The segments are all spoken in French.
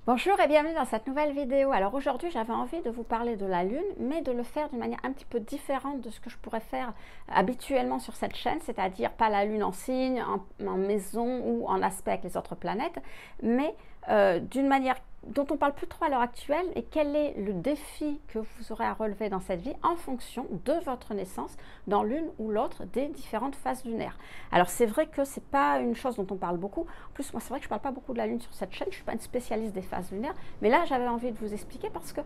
Bonjour et bienvenue dans cette nouvelle vidéo. Alors aujourd'hui j'avais envie de vous parler de la Lune, mais de le faire d'une manière un petit peu différente de ce que je pourrais faire habituellement sur cette chaîne, c'est-à-dire pas la Lune en signe, en maison ou en aspect avec les autres planètes, mais d'une manière dont on parle plus trop à l'heure actuelle, et quel est le défi que vous aurez à relever dans cette vie en fonction de votre naissance dans l'une ou l'autre des différentes phases lunaires. Alors c'est vrai que c'est pas une chose dont on parle beaucoup. En plus, moi c'est vrai que je parle pas beaucoup de la Lune sur cette chaîne, je suis pas une spécialiste des phases lunaires, mais là j'avais envie de vous expliquer parce que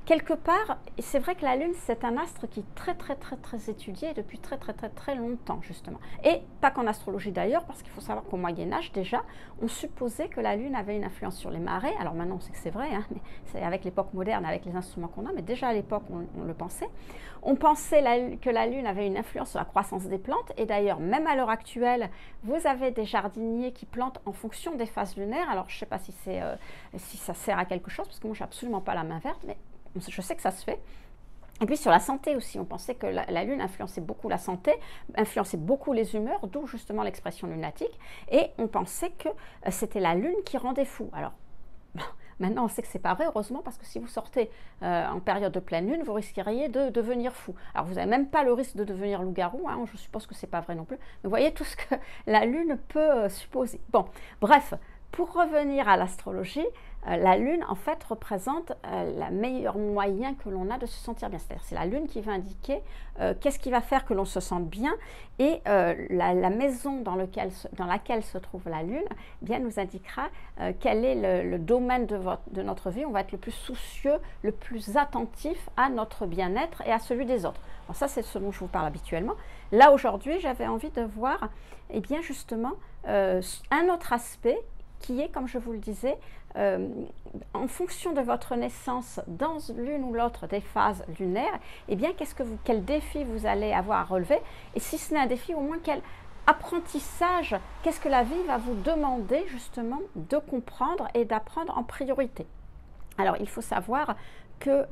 quelque part, c'est vrai que la Lune c'est un astre qui est très étudié depuis très longtemps justement. Et pas qu'en astrologie d'ailleurs, parce qu'il faut savoir qu'au Moyen-Âge déjà, on supposait que la Lune avait une influence sur les marées. Alors maintenant on sait que c'est vrai, hein, mais c'est avec l'époque moderne, avec les instruments qu'on a, mais déjà à l'époque on le pensait. On pensait que la Lune avait une influence sur la croissance des plantes, et d'ailleurs même à l'heure actuelle, vous avez des jardiniers qui plantent en fonction des phases lunaires. Alors je ne sais pas si ça sert à quelque chose, parce que moi je n'ai absolument pas la main verte, mais je sais que ça se fait. Et puis sur la santé aussi, on pensait que la Lune influençait beaucoup la santé, influençait beaucoup les humeurs, d'où justement l'expression lunatique, et on pensait que c'était la Lune qui rendait fou. Alors maintenant, on sait que c'est pas vrai, heureusement, parce que si vous sortez en période de pleine lune, vous risqueriez de devenir fou. Alors, vous n'avez même pas le risque de devenir loup-garou, hein, je suppose que c'est pas vrai non plus. Mais vous voyez tout ce que la lune peut supposer. Bon, bref, pour revenir à l'astrologie, la lune, en fait, représente le meilleur moyen que l'on a de se sentir bien. C'est-à-dire, c'est la lune qui va indiquer qu'est-ce qui va faire que l'on se sente bien, et la maison dans laquelle se trouve la lune, eh bien, nous indiquera quel est le domaine de notre vie. On va être le plus soucieux, le plus attentif à notre bien-être et à celui des autres. Alors ça, c'est ce dont je vous parle habituellement. Là, aujourd'hui, j'avais envie de voir, eh bien, justement, un autre aspect qui est, comme je vous le disais, en fonction de votre naissance dans l'une ou l'autre des phases lunaires, eh bien, quel défi vous allez avoir à relever, et si ce n'est un défi, au moins quel apprentissage, qu'est-ce que la vie va vous demander justement de comprendre et d'apprendre en priorité. Alors, il faut savoir que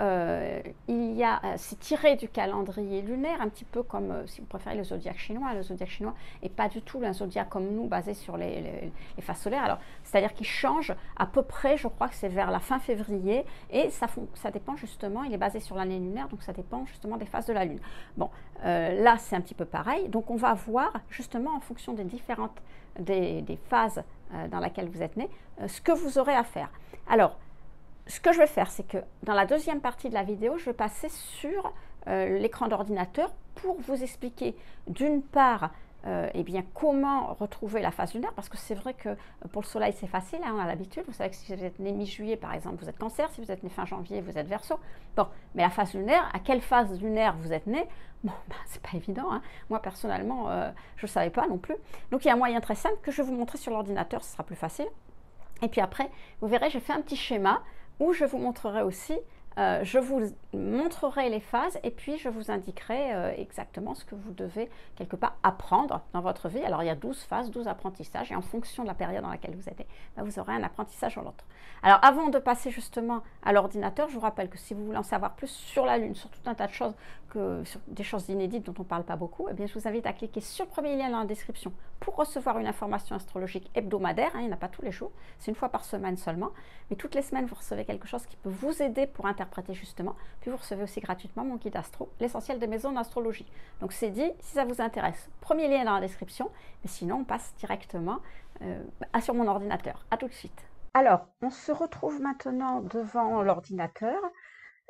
c'est tiré du calendrier lunaire, un petit peu comme, si vous préférez, le zodiaque chinois. Le zodiaque chinois n'est pas du tout un zodiaque comme nous, basé sur les phases solaires. Alors, c'est-à-dire qu'il change à peu près, je crois que c'est vers la fin février, et ça dépend justement, il est basé sur l'année lunaire, donc ça dépend justement des phases de la Lune. Bon, là, c'est un petit peu pareil. Donc, on va voir justement en fonction des différentes des phases dans lesquelles vous êtes né, ce que vous aurez à faire. Alors, ce que je vais faire, c'est que dans la deuxième partie de la vidéo, je vais passer sur l'écran d'ordinateur pour vous expliquer d'une part eh bien, comment retrouver la phase lunaire, parce que c'est vrai que pour le soleil c'est facile, hein, on a l'habitude. Vous savez que si vous êtes né mi-juillet par exemple, vous êtes Cancer, si vous êtes né fin janvier, vous êtes Verseau. Bon, mais la phase lunaire, à quelle phase lunaire vous êtes né? Bon, ben, c'est pas évident, hein. Moi personnellement, je ne savais pas non plus. Donc il y a un moyen très simple que je vais vous montrer sur l'ordinateur, ce sera plus facile. Et puis après, vous verrez, j'ai fait un petit schéma où je vous montrerai aussi, je vous montrerai les phases, et puis je vous indiquerai exactement ce que vous devez quelque part apprendre dans votre vie. Alors il y a 12 phases, 12 apprentissages, et en fonction de la période dans laquelle vous êtes, vous aurez un apprentissage ou l'autre. Alors avant de passer justement à l'ordinateur, je vous rappelle que si vous voulez en savoir plus sur la Lune, sur tout un tas de choses, sur des choses inédites dont on ne parle pas beaucoup, eh bien, je vous invite à cliquer sur le premier lien dans la description pour recevoir une information astrologique hebdomadaire. Hein, il n'y en a pas tous les jours, c'est une fois par semaine seulement, mais toutes les semaines vous recevez quelque chose qui peut vous aider pour interpréter justement. Puis vous recevez aussi gratuitement mon guide astro, l'essentiel des maisons d'astrologie. Donc c'est dit, si ça vous intéresse, premier lien dans la description, mais sinon on passe directement sur mon ordinateur. À tout de suite. Alors, on se retrouve maintenant devant l'ordinateur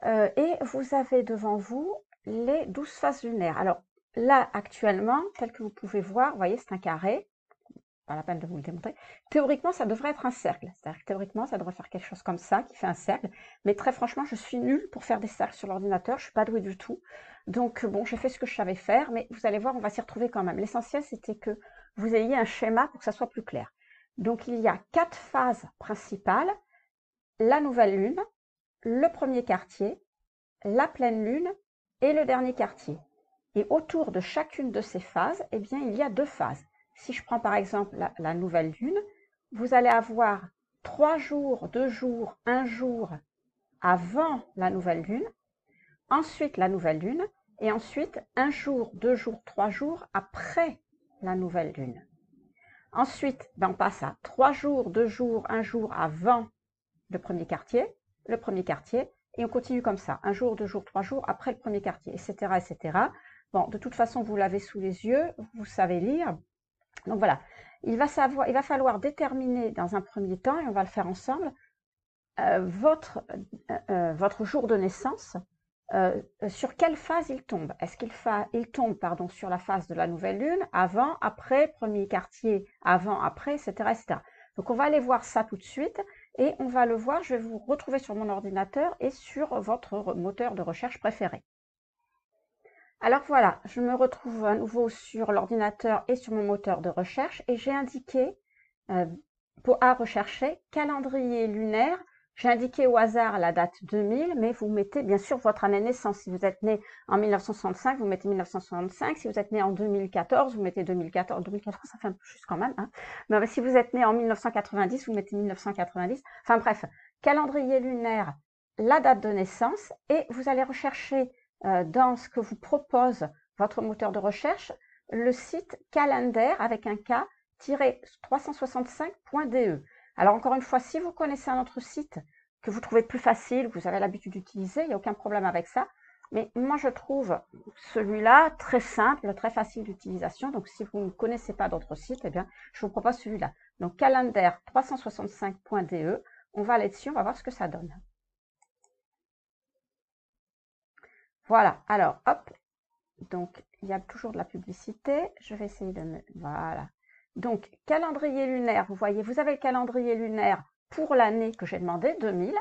et vous avez devant vous les 12 phases lunaires. Alors là, actuellement, tel que vous pouvez voir, vous voyez, c'est un carré. Pas la peine de vous le démontrer. Théoriquement, ça devrait être un cercle. C'est-à-dire que théoriquement, ça devrait faire quelque chose comme ça, qui fait un cercle. Mais très franchement, je suis nulle pour faire des cercles sur l'ordinateur. Je ne suis pas douée du tout. Donc, bon, j'ai fait ce que je savais faire, mais vous allez voir, on va s'y retrouver quand même. L'essentiel, c'était que vous ayez un schéma pour que ça soit plus clair. Donc, il y a 4 phases principales. La nouvelle lune, le premier quartier, la pleine lune et le dernier quartier. Et autour de chacune de ces phases, eh bien, il y a 2 phases. Si je prends par exemple la nouvelle lune, vous allez avoir 3 jours, 2 jours, 1 jour avant la nouvelle lune, ensuite la nouvelle lune, et ensuite 1 jour, 2 jours, 3 jours après la nouvelle lune. Ensuite, on passe à 3 jours, 2 jours, 1 jour avant le premier quartier, et on continue comme ça, 1 jour, 2 jours, 3 jours, après le premier quartier, etc., etc. Bon, de toute façon, vous l'avez sous les yeux, vous savez lire. Donc voilà, il va falloir déterminer dans un premier temps, et on va le faire ensemble, votre jour de naissance, sur quelle phase il tombe. Est-ce qu'il tombe sur la phase de la nouvelle lune, avant, après, premier quartier, avant, après, etc., etc. Donc on va aller voir ça tout de suite et on va le voir, je vais vous retrouver sur mon ordinateur et sur votre moteur de recherche préféré. Alors voilà, je me retrouve à nouveau sur l'ordinateur et sur mon moteur de recherche et j'ai indiqué à rechercher calendrier lunaire. J'ai indiqué au hasard la date 2000, mais vous mettez bien sûr votre année de naissance. Si vous êtes né en 1965, vous mettez 1965. Si vous êtes né en 2014, vous mettez 2014. 2014, ça fait un peu juste quand même, hein. Mais si vous êtes né en 1990, vous mettez 1990. Enfin bref, calendrier lunaire, la date de naissance, et vous allez rechercher dans ce que vous propose votre moteur de recherche, le site calendar avec un K, 365.de. Alors encore une fois, si vous connaissez un autre site que vous trouvez plus facile, que vous avez l'habitude d'utiliser, il n'y a aucun problème avec ça. Mais moi, je trouve celui-là très simple, très facile d'utilisation. Donc, si vous ne connaissez pas d'autres sites, eh bien, je vous propose celui-là. Donc, calendar 365.de. On va aller dessus, on va voir ce que ça donne. Voilà. Alors, hop. Donc, il y a toujours de la publicité. Je vais essayer de me... Voilà. Donc, calendrier lunaire, vous voyez, vous avez le calendrier lunaire pour l'année que j'ai demandé, 2000.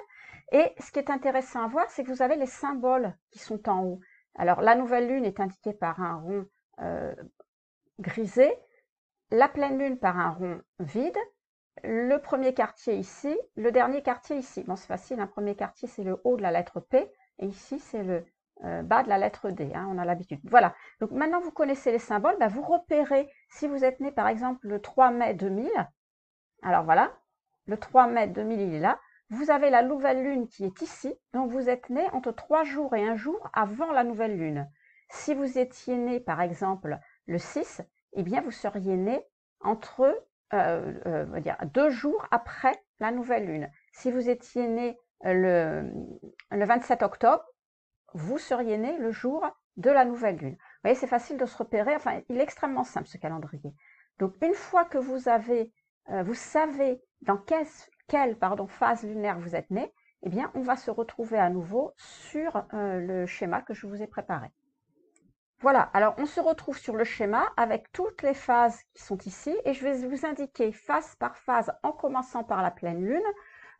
Et ce qui est intéressant à voir, c'est que vous avez les symboles qui sont en haut. Alors, la nouvelle lune est indiquée par un rond grisé, la pleine lune par un rond vide, le premier quartier ici, le dernier quartier ici. Bon, c'est facile, un premier quartier, c'est le haut de la lettre P, et ici, c'est le bas de la lettre D, hein, on a l'habitude. Voilà, donc maintenant vous connaissez les symboles, bah, vous repérez, si vous êtes né par exemple le 3 mai 2000, alors voilà, le 3 mai 2000 il est là, vous avez la nouvelle lune qui est ici, donc vous êtes né entre 3 jours et 1 jour avant la nouvelle lune. Si vous étiez né par exemple le 6, eh bien vous seriez né entre 2 jours après la nouvelle lune. Si vous étiez né le 27 octobre, vous seriez né le jour de la nouvelle lune. Vous voyez, c'est facile de se repérer. Enfin, il est extrêmement simple, ce calendrier. Donc, une fois que vous savez dans quelle phase lunaire vous êtes né, eh bien, on va se retrouver à nouveau sur le schéma que je vous ai préparé. Voilà, alors on se retrouve sur le schéma avec toutes les phases qui sont ici et je vais vous indiquer phase par phase en commençant par la pleine lune,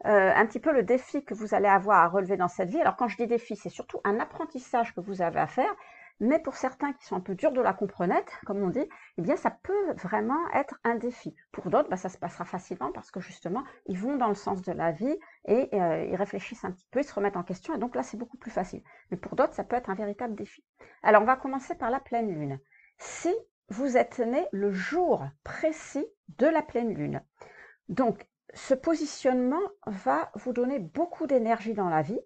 un petit peu le défi que vous allez avoir à relever dans cette vie. Alors quand je dis défi, c'est surtout un apprentissage que vous avez à faire, mais pour certains qui sont un peu durs de la comprenette, comme on dit, eh bien ça peut vraiment être un défi. Pour d'autres, bah, ça se passera facilement parce que justement, ils vont dans le sens de la vie et ils réfléchissent un petit peu, ils se remettent en question et donc là, c'est beaucoup plus facile. Mais pour d'autres, ça peut être un véritable défi. Alors, on va commencer par la pleine lune. Si vous êtes né le jour précis de la pleine lune, donc ce positionnement va vous donner beaucoup d'énergie dans la vie.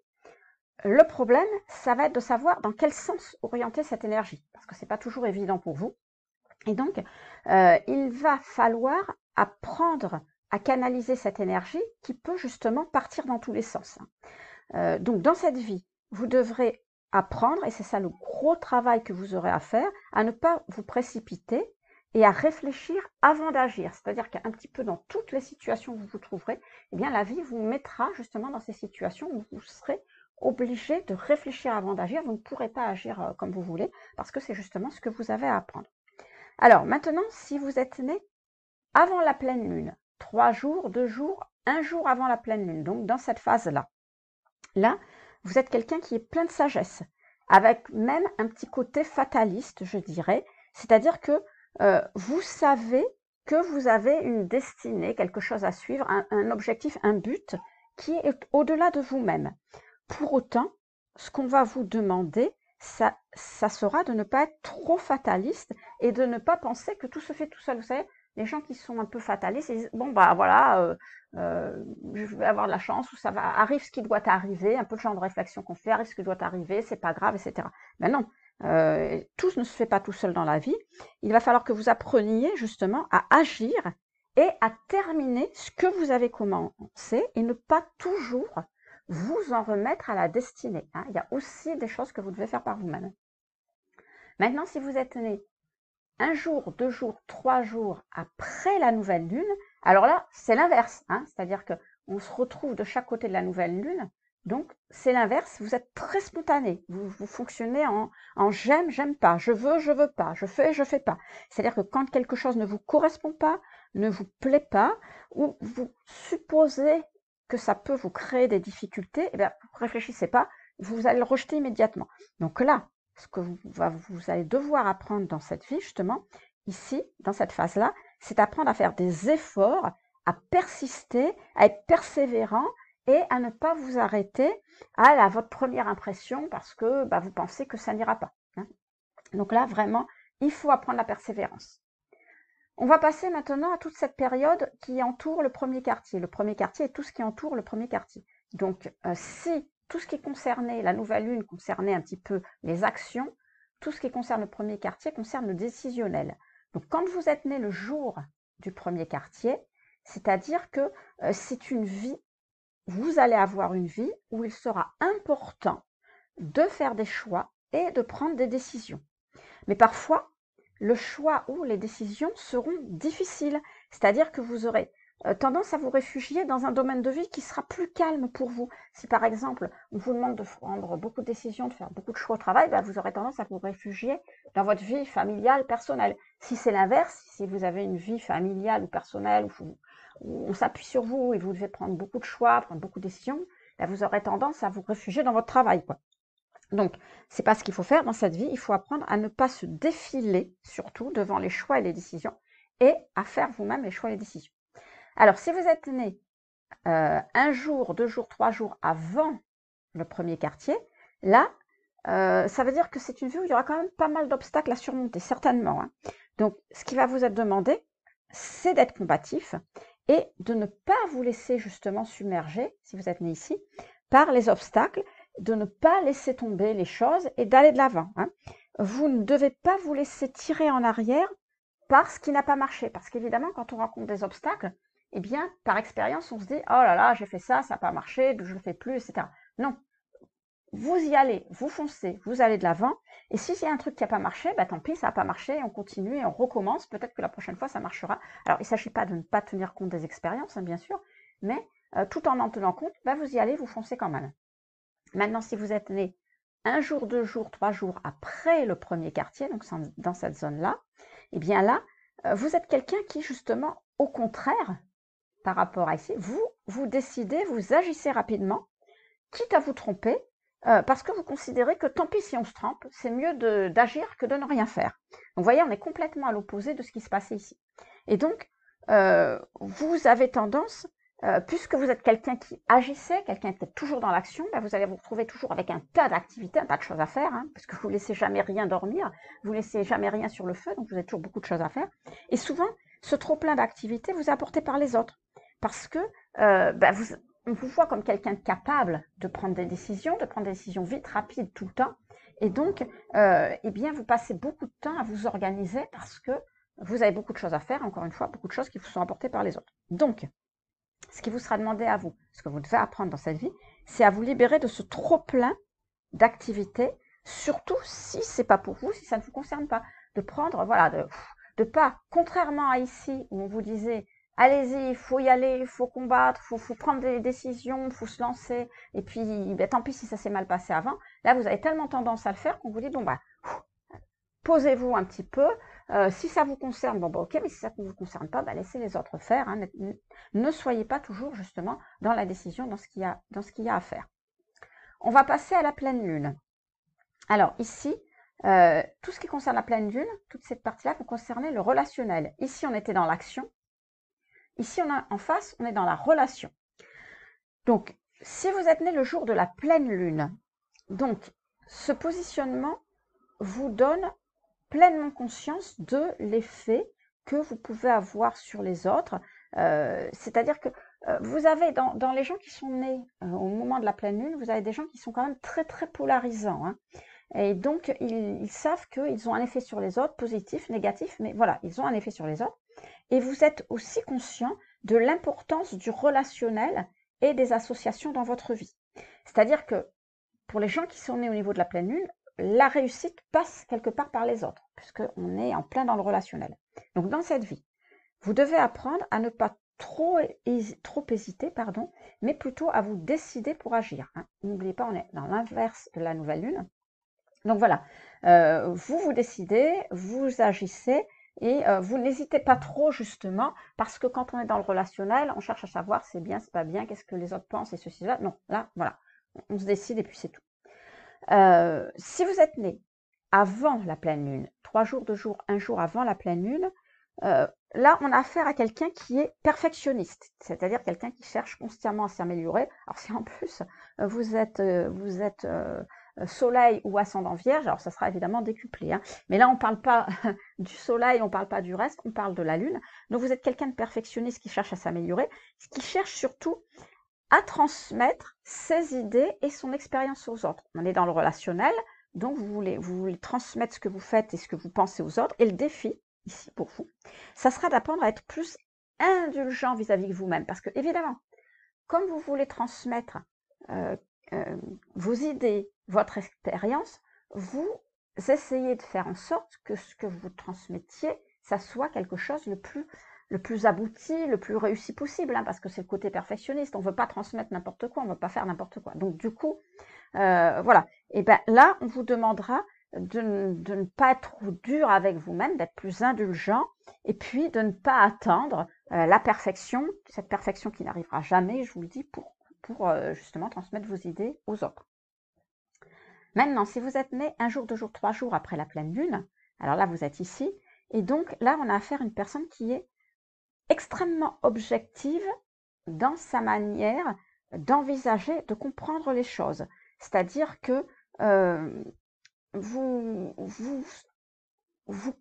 Le problème, ça va être de savoir dans quel sens orienter cette énergie, parce que ce n'est pas toujours évident pour vous. Et donc, il va falloir apprendre à canaliser cette énergie qui peut justement partir dans tous les sens. Donc, dans cette vie, vous devrez apprendre, et c'est ça le gros travail que vous aurez à faire, à ne pas vous précipiter et à réfléchir avant d'agir. C'est-à-dire qu'un petit peu dans toutes les situations où vous vous trouverez, eh bien la vie vous mettra justement dans ces situations où vous serez obligé de réfléchir avant d'agir. Vous ne pourrez pas agir comme vous voulez parce que c'est justement ce que vous avez à apprendre. Alors maintenant, si vous êtes né avant la pleine lune, 3 jours, 2 jours, 1 jour avant la pleine lune, donc dans cette phase-là, là, vous êtes quelqu'un qui est plein de sagesse, avec même un petit côté fataliste, je dirais, c'est-à-dire que vous savez que vous avez une destinée, quelque chose à suivre, un objectif, un but qui est au-delà de vous-même. Pour autant, ce qu'on va vous demander, ça sera de ne pas être trop fataliste et de ne pas penser que tout se fait tout seul. Vous savez, les gens qui sont un peu fatalistes, ils disent, bon, bah voilà, je vais avoir de la chance, ou ça va, arrive ce qui doit arriver, un peu le genre de réflexion qu'on fait, arrive ce qui doit arriver, c'est pas grave, etc. Ben non, tout ne se fait pas tout seul dans la vie. Il va falloir que vous appreniez justement à agir et à terminer ce que vous avez commencé et ne pas toujours vous en remettre à la destinée. Il y a aussi des choses que vous devez faire par vous-même. Maintenant, si vous êtes né 1 jour, 2 jours, 3 jours après la nouvelle lune, alors là, c'est l'inverse. C'est-à-dire qu'on se retrouve de chaque côté de la nouvelle lune. Donc, c'est l'inverse. Vous êtes très spontané. Vous fonctionnez en j'aime, j'aime pas. Je veux pas. Je fais pas. C'est-à-dire que quand quelque chose ne vous correspond pas, ne vous plaît pas, ou vous supposez que ça peut vous créer des difficultés, eh bien, vous réfléchissez pas, vous allez le rejeter immédiatement. Donc là, ce que vous allez devoir apprendre dans cette vie, justement, ici, dans cette phase-là, c'est apprendre à faire des efforts, à persister, à être persévérant et à ne pas vous arrêter à votre première impression parce que vous pensez que ça n'ira pas. Donc là, vraiment, il faut apprendre la persévérance. On va passer maintenant à toute cette période qui entoure le premier quartier. Le premier quartier et tout ce qui entoure le premier quartier. Donc, si tout ce qui concernait la nouvelle lune concernait un petit peu les actions, tout ce qui concerne le premier quartier concerne le décisionnel. Donc, quand vous êtes né le jour du premier quartier, c'est-à-dire que c'est une vie, vous allez avoir une vie où il sera important de faire des choix et de prendre des décisions. Mais parfois, le choix ou les décisions seront difficiles, c'est-à-dire que vous aurez tendance à vous réfugier dans un domaine de vie qui sera plus calme pour vous. Si par exemple, on vous demande de prendre beaucoup de décisions, de faire beaucoup de choix au travail, vous aurez tendance à vous réfugier dans votre vie familiale, personnelle. Si c'est l'inverse, si vous avez une vie familiale ou personnelle où on s'appuie sur vous et vous devez prendre beaucoup de choix, prendre beaucoup de décisions, vous aurez tendance à vous réfugier dans votre travail, quoi. Donc, c'est pas ce qu'il faut faire dans cette vie. Il faut apprendre à ne pas se défiler, surtout, devant les choix et les décisions, et à faire vous-même les choix et les décisions. Alors, si vous êtes né 1 jour, 2 jours, 3 jours avant le premier quartier, là, ça veut dire que c'est une vie où il y aura quand même pas mal d'obstacles à surmonter, certainement. Donc, ce qui va vous être demandé, c'est d'être combatif et de ne pas vous laisser justement submerger, si vous êtes né ici, par les obstacles, de ne pas laisser tomber les choses et d'aller de l'avant. Vous ne devez pas vous laisser tirer en arrière par ce qui n'a pas marché. Parce qu'évidemment, quand on rencontre des obstacles, eh bien, par expérience, on se dit « Oh là là, j'ai fait ça, ça n'a pas marché, je ne le fais plus, etc. » Non, vous y allez, vous foncez, vous allez de l'avant. Et si c'est un truc qui n'a pas marché, tant pis, ça n'a pas marché, on continue et on recommence. Peut-être que la prochaine fois, ça marchera. Alors, il ne s'agit pas de ne pas tenir compte des expériences, bien sûr, mais tout en tenant compte, vous y allez, vous foncez quand même. Maintenant, si vous êtes né 1 jour, 2 jours, 3 jours après le premier quartier, donc dans cette zone-là, eh bien là, vous êtes quelqu'un qui, justement, au contraire, par rapport à ici, vous décidez, vous agissez rapidement, quitte à vous tromper, parce que vous considérez que tant pis si on se trompe, c'est mieux d'agir que de ne rien faire. Donc, vous voyez, on est complètement à l'opposé de ce qui se passait ici. Et donc, vous avez tendance, puisque vous êtes quelqu'un qui agissait, quelqu'un qui est toujours dans l'action, vous allez vous retrouver toujours avec un tas d'activités, un tas de choses à faire, parce que vous ne laissez jamais rien dormir, vous ne laissez jamais rien sur le feu, donc vous avez toujours beaucoup de choses à faire. Et souvent, ce trop-plein d'activités vous est apporté par les autres, parce que on vous voit comme quelqu'un de capable de prendre des décisions vite, rapides, tout le temps. Et donc, eh bien, vous passez beaucoup de temps à vous organiser parce que vous avez beaucoup de choses à faire, encore une fois, beaucoup de choses qui vous sont apportées par les autres. Donc, ce qui vous sera demandé à vous, ce que vous devez apprendre dans cette vie, c'est à vous libérer de ce trop-plein d'activités, surtout si ce n'est pas pour vous, si ça ne vous concerne pas. De prendre, voilà, de pas, contrairement à ici, où on vous disait allez-y, il faut y aller, il faut combattre, il faut prendre des décisions, il faut se lancer, et puis tant pis si ça s'est mal passé avant. Là, vous avez tellement tendance à le faire qu'on vous dit, bon, posez-vous un petit peu, si ça vous concerne, ok, mais si ça ne vous concerne pas, laissez les autres faire. Ne soyez pas toujours justement dans la décision, dans ce qu'il y a à faire. On va passer à la pleine lune. Alors ici, tout ce qui concerne la pleine lune, toute cette partie-là va concerner le relationnel. Ici, on était dans l'action. Ici, en face, on est dans la relation. Donc, si vous êtes né le jour de la pleine lune, donc ce positionnement vous donne pleinement conscience de l'effet que vous pouvez avoir sur les autres. C'est-à-dire que vous avez, dans les gens qui sont nés au moment de la pleine lune, vous avez des gens qui sont quand même très, très polarisants. Et donc, ils savent qu'ils ont un effet sur les autres, positif, négatif, mais voilà, ils ont un effet sur les autres. Et vous êtes aussi conscient de l'importance du relationnel et des associations dans votre vie. C'est-à-dire que pour les gens qui sont nés au niveau de la pleine lune, la réussite passe quelque part par les autres, puisqu'on est en plein dans le relationnel. Donc dans cette vie, vous devez apprendre à ne pas trop hésiter, mais plutôt à vous décider pour agir. N'oubliez pas, on est dans l'inverse de la nouvelle lune. Donc voilà, vous décidez, vous agissez, et vous n'hésitez pas trop justement, parce que quand on est dans le relationnel, on cherche à savoir c'est bien, c'est pas bien, qu'est-ce que les autres pensent et ceci, là. Non, là, voilà, on se décide et puis c'est tout. Si vous êtes né avant la pleine lune, 3 jours, 2 jours, 1 jour avant la pleine lune, là, on a affaire à quelqu'un qui est perfectionniste, c'est-à-dire quelqu'un qui cherche constamment à s'améliorer. Alors si en plus vous êtes soleil ou ascendant vierge, alors ça sera évidemment décuplé. Mais là, on ne parle pas du soleil, on ne parle pas du reste, on parle de la lune. Donc vous êtes quelqu'un de perfectionniste qui cherche à s'améliorer, qui cherche surtout à transmettre ses idées et son expérience aux autres. On est dans le relationnel, donc vous voulez transmettre ce que vous faites et ce que vous pensez aux autres. Et le défi, ici pour vous, ça sera d'apprendre à être plus indulgent vis-à-vis de vous-même. Parce que, évidemment, comme vous voulez transmettre vos idées, votre expérience, vous essayez de faire en sorte que ce que vous transmettiez, ça soit quelque chose le plus abouti, le plus réussi possible, parce que c'est le côté perfectionniste. On ne veut pas transmettre n'importe quoi, on ne veut pas faire n'importe quoi. Donc du coup, voilà. Et bien là, on vous demandera de ne pas être trop dur avec vous-même, d'être plus indulgent, et puis de ne pas attendre la perfection, cette perfection qui n'arrivera jamais, je vous le dis, pour justement transmettre vos idées aux autres. Maintenant, si vous êtes né 1 jour, 2 jours, 3 jours après la pleine lune, alors là, vous êtes ici, et donc là, on a affaire à une personne qui est extrêmement objective dans sa manière d'envisager, de comprendre les choses. C'est-à-dire que vous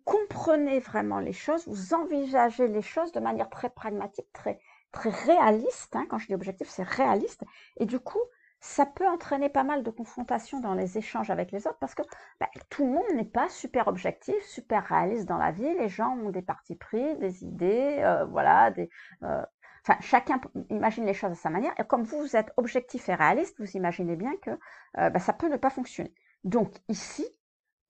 comprenez vraiment les choses, vous envisagez les choses de manière très pragmatique, très réaliste. Quand je dis objectif, c'est réaliste. Et du coup, ça peut entraîner pas mal de confrontations dans les échanges avec les autres parce que tout le monde n'est pas super objectif, super réaliste dans la vie. Les gens ont des partis pris, des idées, voilà, enfin, chacun imagine les choses à sa manière. Et comme vous êtes objectif et réaliste, vous imaginez bien que ça peut ne pas fonctionner. Donc ici,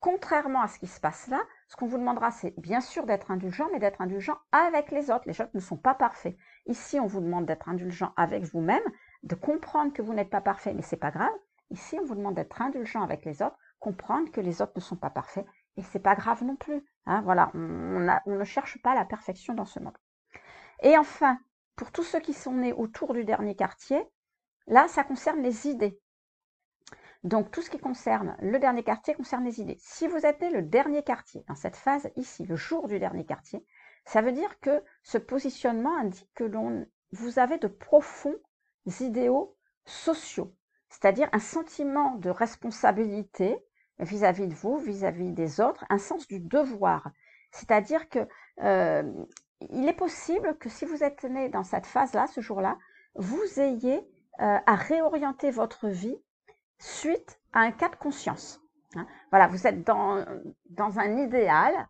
contrairement à ce qui se passe là, ce qu'on vous demandera, c'est bien sûr d'être indulgent, mais d'être indulgent avec les autres. Les autres ne sont pas parfaits. Ici, on vous demande d'être indulgent avec vous-même, de comprendre que vous n'êtes pas parfait, mais c'est pas grave. Ici, on vous demande d'être indulgent avec les autres, comprendre que les autres ne sont pas parfaits, et c'est pas grave non plus. Voilà, on ne cherche pas la perfection dans ce monde. Et enfin, pour tous ceux qui sont nés autour du dernier quartier, là, ça concerne les idées. Donc, tout ce qui concerne le dernier quartier concerne les idées. Si vous êtes né le dernier quartier, dans cette phase ici, le jour du dernier quartier, ça veut dire que ce positionnement indique que vous avez de profonds idéaux sociaux, c'est-à-dire un sentiment de responsabilité vis-à-vis de vous, vis-à-vis des autres, un sens du devoir. C'est-à-dire que il est possible que si vous êtes né dans cette phase-là, ce jour-là, vous ayez à réorienter votre vie suite à un cas de conscience. Voilà, vous êtes dans un idéal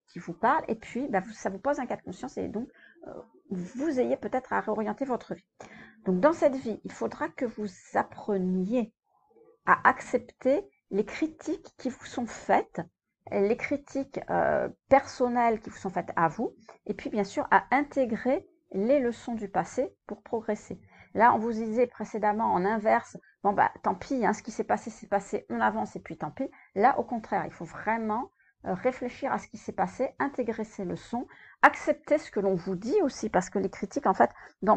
qui vous parle, et puis ça vous pose un cas de conscience, et donc vous ayez peut-être à réorienter votre vie. Donc dans cette vie, il faudra que vous appreniez à accepter les critiques qui vous sont faites, les critiques personnelles qui vous sont faites à vous, et puis bien sûr à intégrer les leçons du passé pour progresser. Là, on vous disait précédemment en inverse, bon tant pis, ce qui s'est passé, on avance et puis tant pis. Là, au contraire, il faut vraiment réfléchir à ce qui s'est passé, intégrer ces leçons, accepter ce que l'on vous dit aussi, parce que les critiques, en fait,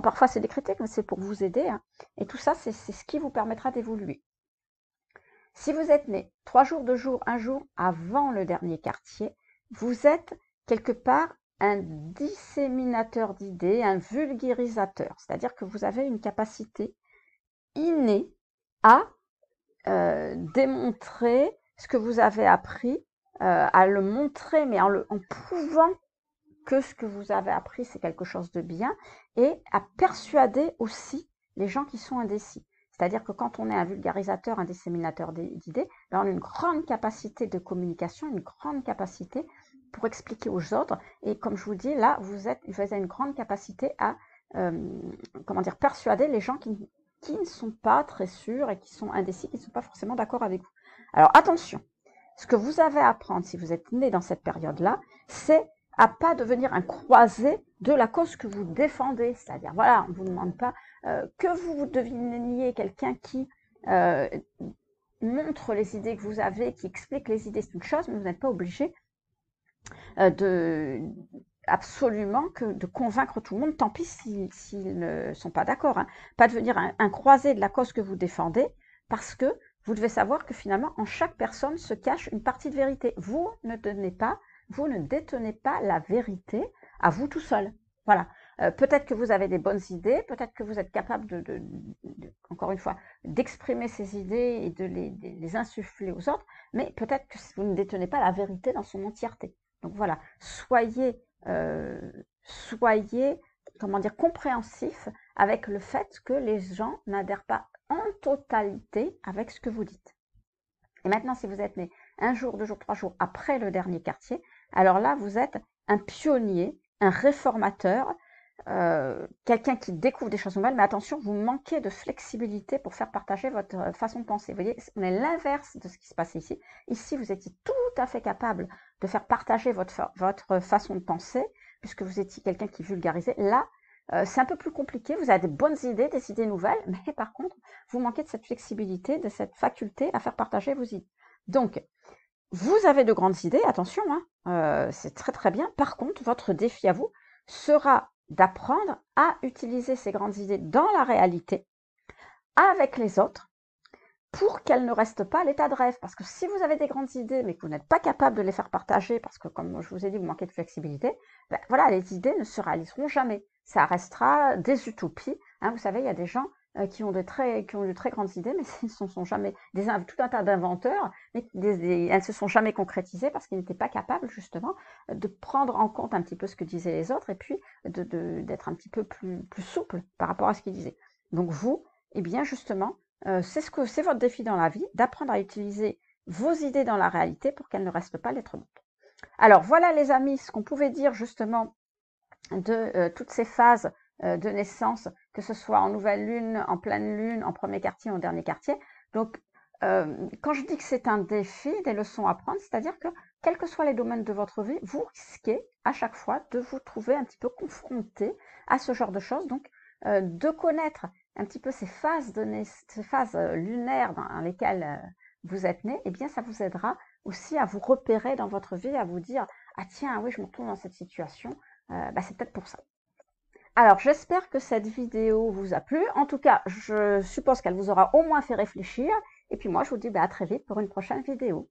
parfois c'est des critiques, mais c'est pour vous aider, et tout ça, c'est ce qui vous permettra d'évoluer. Si vous êtes né 3 jours, 2 jours, 1 jour avant le dernier quartier, vous êtes quelque part un disséminateur d'idées, un vulgarisateur. C'est-à-dire que vous avez une capacité innée à démontrer ce que vous avez appris, à le montrer, mais en prouvant que ce que vous avez appris, c'est quelque chose de bien, et à persuader aussi les gens qui sont indécis. C'est-à-dire que quand on est un vulgarisateur, un disséminateur d'idées, on a une grande capacité de communication, une grande capacité pour expliquer aux autres. Et comme je vous dis, là, vous avez une grande capacité à, comment dire, persuader les gens qui ne sont pas très sûrs et qui sont indécis, qui ne sont pas forcément d'accord avec vous. Alors attention, ce que vous avez à apprendre si vous êtes né dans cette période-là, c'est à pas devenir un croisé de la cause que vous défendez. C'est-à-dire, voilà, on ne vous demande pas que vous deviniez quelqu'un qui montre les idées que vous avez, qui explique les idées, c'est une chose, mais vous n'êtes pas obligé absolument de convaincre tout le monde, tant pis s'ils ne sont pas d'accord. Hein. Pas devenir un croisé de la cause que vous défendez, parce que vous devez savoir que finalement, en chaque personne se cache une partie de vérité. Vous ne détenez pas la vérité à vous tout seul. Voilà. Peut-être que vous avez des bonnes idées, peut-être que vous êtes capable encore une fois, d'exprimer ces idées et de les insuffler aux autres, mais peut-être que vous ne détenez pas la vérité dans son entièreté. Donc voilà, soyez comment dire, compréhensifs avec le fait que les gens n'adhèrent pas en totalité avec ce que vous dites. Et maintenant, si vous êtes né un jour, 2 jours, 3 jours après le dernier quartier, alors là, vous êtes un pionnier, un réformateur, quelqu'un qui découvre des choses nouvelles, mais attention, vous manquez de flexibilité pour faire partager votre façon de penser. Vous voyez, on est l'inverse de ce qui se passe ici. Ici, vous étiez tout à fait capable de faire partager votre façon de penser, puisque vous étiez quelqu'un qui vulgarisait. Là, c'est un peu plus compliqué. Vous avez des bonnes idées, des idées nouvelles, mais par contre, vous manquez de cette flexibilité, de cette faculté à faire partager vos idées. Donc, vous avez de grandes idées, attention, hein, c'est très très bien. Par contre, votre défi à vous sera d'apprendre à utiliser ces grandes idées dans la réalité avec les autres pour qu'elles ne restent pas à l'état de rêve. Parce que si vous avez des grandes idées mais que vous n'êtes pas capable de les faire partager parce que, comme je vous ai dit, vous manquez de flexibilité, ben voilà, les idées ne se réaliseront jamais. Ça restera des utopies. Hein, vous savez, il y a des gens qui ont de très grandes idées, mais ce ne sont jamais tout un tas d'inventeurs, mais elles ne se sont jamais concrétisées parce qu'ils n'étaient pas capables justement de prendre en compte un petit peu ce que disaient les autres et puis d'être un petit peu plus souple par rapport à ce qu'ils disaient. Donc vous, eh bien justement, c'est votre défi dans la vie, d'apprendre à utiliser vos idées dans la réalité pour qu'elles ne restent pas lettres mortes. Alors voilà les amis, ce qu'on pouvait dire justement de toutes ces phases de naissance, que ce soit en nouvelle lune, en pleine lune, en premier quartier, en dernier quartier. Donc, quand je dis que c'est un défi, des leçons à prendre, c'est-à-dire que, quels que soient les domaines de votre vie, vous risquez à chaque fois de vous trouver un petit peu confronté à ce genre de choses. Donc, de connaître un petit peu ces phases lunaires dans lesquelles vous êtes né, eh bien, ça vous aidera aussi à vous repérer dans votre vie, à vous dire « Ah tiens, oui, je me retrouve dans cette situation, c'est peut-être pour ça ». Alors, j'espère que cette vidéo vous a plu. En tout cas, je suppose qu'elle vous aura au moins fait réfléchir. Et puis moi, je vous dis à très vite pour une prochaine vidéo.